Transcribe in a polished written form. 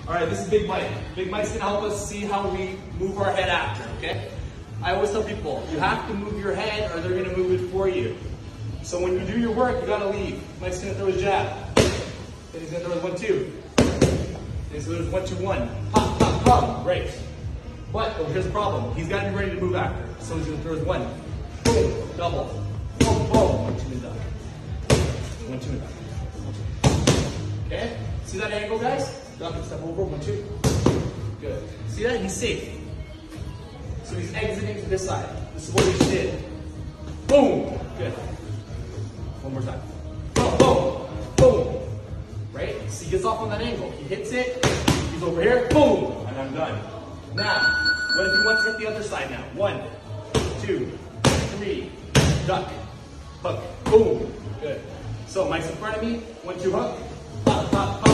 All right, this is Big Mike. Big Mike's gonna help us see how we move our head after, okay? I always tell people, you have to move your head or they're gonna move it for you. So when you do your work, you gotta leave. Mike's gonna throw his jab. Then he's gonna throw his 1-2. Then he's gonna throw his 1-2-1. Pop, pop, pop. Great. But here's the problem. He's gotta be ready to move after. So he's gonna throw his 1. Boom. Double. Boom, boom. 1-2 and done. 1-2 and done. Okay? See that angle, guys? Drop and step over. 1-2. Good. See that? He's safe. So he's exiting to this side. This is what he just did. Boom. Good. One more time. Boom, boom, boom. Right? So he gets off on that angle. He hits it. He's over here. Boom. And I'm done. Now, what if he wants to hit the other side now? 1, 2, 3. Duck. Hook. Boom. Good. So Mike's in front of me. 1-2 hook. Pop, pop, pop.